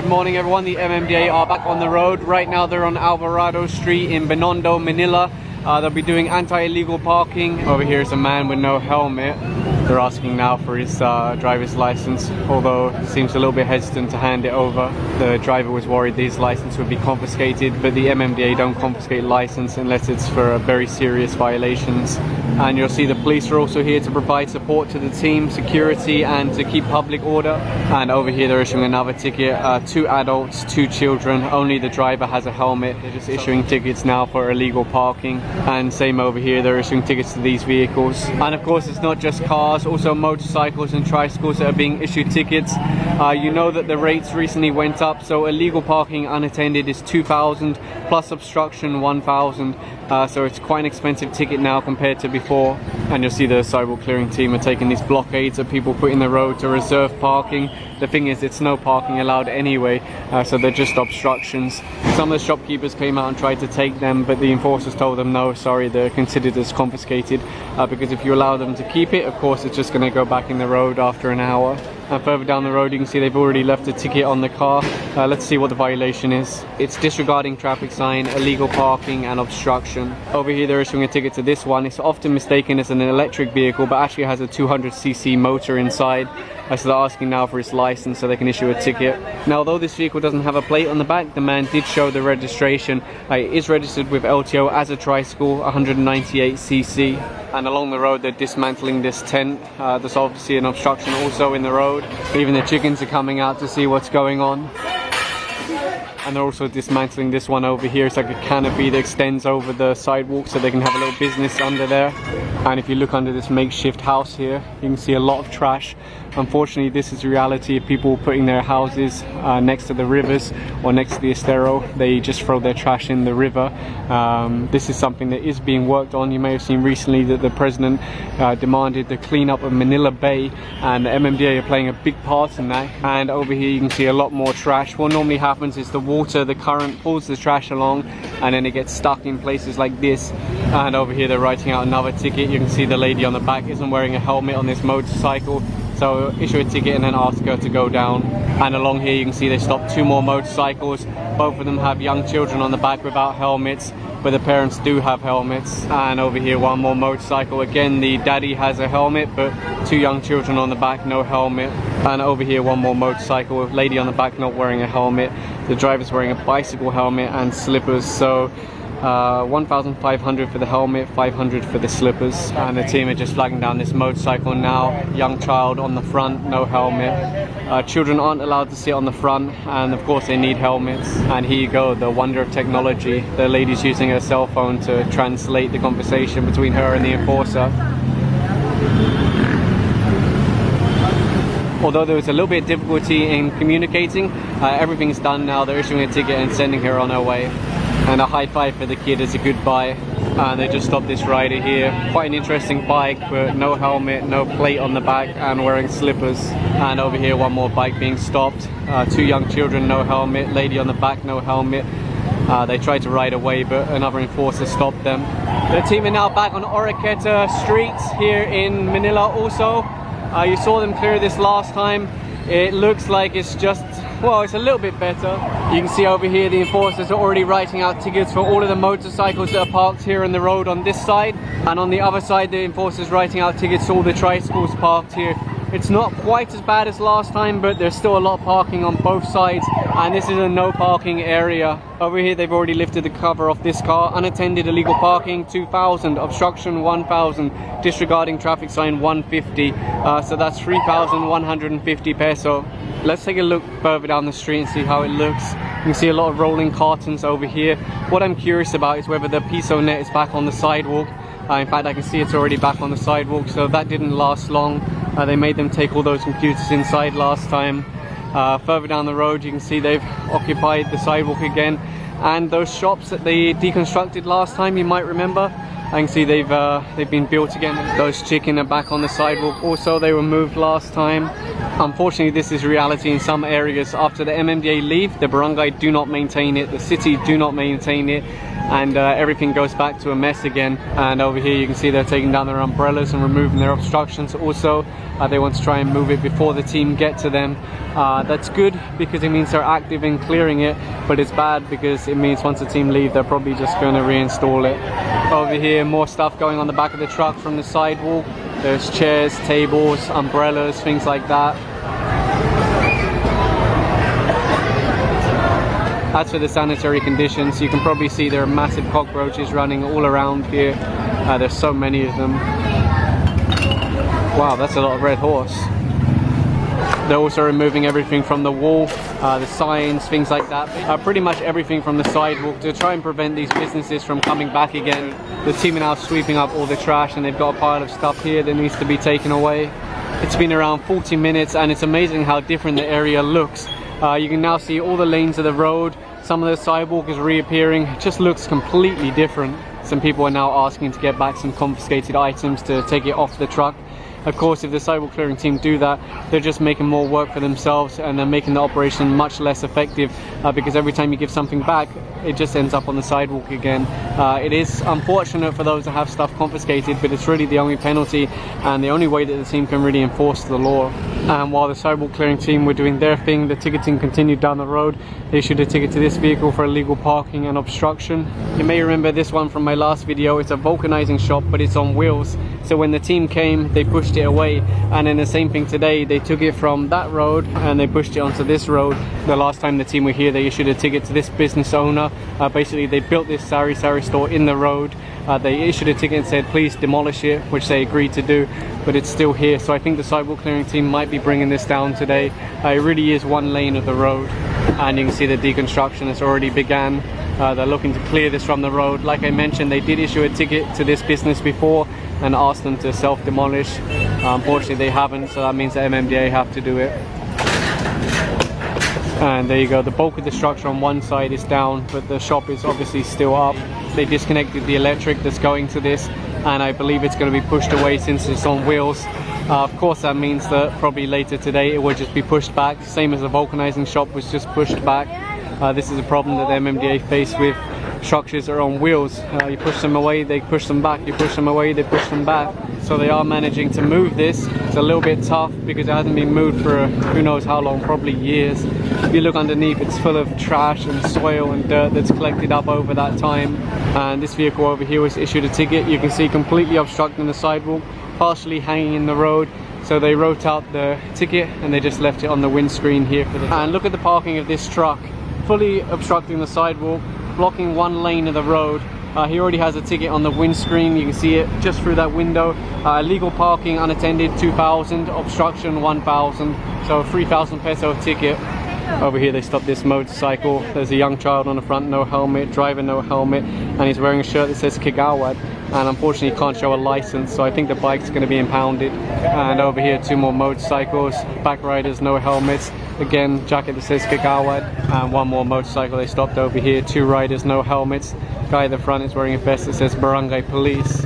Good morning everyone, the MMDA are back on the road. Right now they're on Alvarado Street in Binondo, Manila. They'll be doing anti-illegal parking. Over here is a man with no helmet. They're asking now for his driver's license, although he seems a little bit hesitant to hand it over. The driver was worried that his license would be confiscated, but the MMDA don't confiscate license unless it's for very serious violations. And you'll see the police are also here to provide support to the team, security, and to keep public order. And over here they're issuing another ticket, 2 adults, 2 children. Only the driver has a helmet. They're just issuing tickets now for illegal parking. And same over here, they're issuing tickets to these vehicles. And of course it's not just cars, also motorcycles and tricycles that are being issued tickets. You know that the rates recently went up, so illegal parking unattended is 2,000 plus obstruction 1,000. So it's quite an expensive ticket now compared to before. And you'll see the sidewalk clearing team are taking these blockades that people put in the road to reserve parking. The thing is, it's no parking allowed anyway, so they're just obstructions. Some of the shopkeepers came out and tried to take them, but the enforcers told them no, sorry, they're considered as confiscated, because if you allow them to keep it, of course it's just going to go back in the road after an hour. And further down the road you can see they've already left a ticket on the car. Let's see what the violation is. It's disregarding traffic sign, illegal parking and obstruction. Over here they're issuing a ticket to this one. It's often mistaken as an electric vehicle, but actually has a 200cc motor inside. So they're asking now for his license so they can issue a ticket. Now although this vehicle doesn't have a plate on the back, the man did show the registration. It is registered with LTO as a tricycle, 198cc. And along the road they're dismantling this tent. There's obviously an obstruction also in the road. Even the chickens are coming out to see what's going on. And they're also dismantling this one over here. It's like a canopy that extends over the sidewalk so they can have a little business under there. And if you look under this makeshift house here, you can see a lot of trash. Unfortunately, this is reality of people putting their houses next to the rivers or next to the estero. They just throw their trash in the river. This is something that is being worked on. You may have seen recently that the president demanded the cleanup of Manila Bay, and the MMDA are playing a big part in that. And over here you can see a lot more trash. What normally happens is the water, the current pulls the trash along and then it gets stuck in places like this. And over here they're writing out another ticket. You can see the lady on the back isn't wearing a helmet on this motorcycle. So issue a ticket and then ask her to go down. And along here you can see they stopped 2 more motorcycles. Both of them have young children on the back without helmets, but the parents do have helmets. And over here 1 more motorcycle. Again, the daddy has a helmet, but 2 young children on the back, no helmet. And over here 1 more motorcycle, lady on the back not wearing a helmet. The driver's wearing a bicycle helmet and slippers. So 1,500 for the helmet, 500 for the slippers. And the team are just flagging down this motorcycle now. Young child on the front, no helmet. Children aren't allowed to sit on the front, and of course they need helmets. And here you go, the wonder of technology. The lady's using her cell phone to translate the conversation between her and the enforcer. Although there was a little bit of difficulty in communicating, everything's done now. They're issuing a ticket and sending her on her way. And a high five for the kid as a goodbye. And they just stopped this rider here. Quite an interesting bike, but no helmet, no plate on the back, and wearing slippers. And over here 1 more bike being stopped. 2 young children, no helmet. Lady on the back, no helmet. They tried to ride away, but another enforcer stopped them. The team are now back on Oroquieta Street here in Manila also. You saw them clear this last time. It looks like it's just, well, it's a little bit better. You can see over here the enforcers are already writing out tickets for all of the motorcycles that are parked here on the road on this side. And on the other side the enforcers writing out tickets to all the tricycles parked here. It's not quite as bad as last time, but there's still a lot of parking on both sides, and this is a no parking area. Over here they've already lifted the cover off this car. Unattended illegal parking 2,000, obstruction 1,000, disregarding traffic sign 150. So that's 3,150 peso. Let's take a look further down the street and see how it looks. You can see a lot of rolling cartons over here. What I'm curious about is whether the piso net is back on the sidewalk. In fact, I can see it's already back on the sidewalk, so that didn't last long. They made them take all those computers inside last time. Further down the road you can see they've occupied the sidewalk again. And those shops that they deconstructed last time, you might remember, I can see they've been built again. Those chicken are back on the sidewalk also. They were moved last time. Unfortunately, this is reality in some areas. After the MMDA leave, the barangay do not maintain it, the city do not maintain it. and everything goes back to a mess again. And over here you can see they're taking down their umbrellas and removing their obstructions also. They want to try and move it before the team get to them. That's good because it means they're active in clearing it, but it's bad because it means once the team leave, they're probably just going to reinstall it. Over here, more stuff going on the back of the truck from the sidewalk. There's chairs, tables, umbrellas, things like that. As for the sanitary conditions, you can probably see there are massive cockroaches running all around here. There's so many of them. Wow, that's a lot of red horse. They're also removing everything from the wall, the signs, things like that. Pretty much everything from the sidewalk to try and prevent these businesses from coming back again. The team are now sweeping up all the trash, and they've got a pile of stuff here that needs to be taken away. It's been around 40 minutes and it's amazing how different the area looks. You can now see all the lanes of the road. Some of the sidewalk is reappearing. It just looks completely different. Some people are now asking to get back some confiscated items to take it off the truck. Of course, if the sidewalk clearing team do that, they're just making more work for themselves, and they're making the operation much less effective because every time you give something back, it just ends up on the sidewalk again. It is unfortunate for those that have stuff confiscated, but it's really the only penalty and the only way that the team can really enforce the law. And while the sidewalk clearing team were doing their thing, the ticketing continued down the road. They issued a ticket to this vehicle for illegal parking and obstruction. You may remember this one from my last video. It's a vulcanizing shop, but it's on wheels. So when the team came, they pushed it away, and then the same thing today, they took it from that road and they pushed it onto this road. The last time the team were here, they issued a ticket to this business owner. Basically they built this sari store in the road. They issued a ticket and said please demolish it, which they agreed to do, but it's still here. So I think the sidewalk clearing team might be bringing this down today. It really is one lane of the road, and you can see the deconstruction has already began. They're looking to clear this from the road. Like I mentioned, they did issue a ticket to this business before and asked them to self-demolish. Unfortunately they haven't, so that means the MMDA have to do it. And there you go, the bulk of the structure on one side is down, but the shop is obviously still up. They disconnected the electric that's going to this, and I believe it's going to be pushed away since it's on wheels. Of course that means that probably later today it will just be pushed back, same as the vulcanizing shop was just pushed back. This is a problem that the MMDA face with structures that are on wheels. You push them away, they push them back, you push them away, they push them back. So they are managing to move this. It's a little bit tough because it hasn't been moved for who knows how long, probably years. If you look underneath, it's full of trash and soil and dirt that's collected up over that time. And this vehicle over here was issued a ticket. You can see completely obstructing the sidewalk, partially hanging in the road. So they wrote out the ticket and they just left it on the windscreen here for the. And look at the parking of this truck, fully obstructing the sidewalk, blocking one lane of the road. He already has a ticket on the windscreen. You can see it just through that window. Illegal parking unattended 2,000, obstruction 1,000, so a 3,000 peso ticket. Over here they stopped this motorcycle. There's a young child on the front, no helmet, driver no helmet, and he's wearing a shirt that says Kagawad, and unfortunately he can't show a license, so I think the bike's going to be impounded. And over here two more motorcycles, back riders no helmets, again jacket that says Kagawad, and one more motorcycle they stopped over here, two riders no helmets. Guy at the front is wearing a vest that says Barangay Police.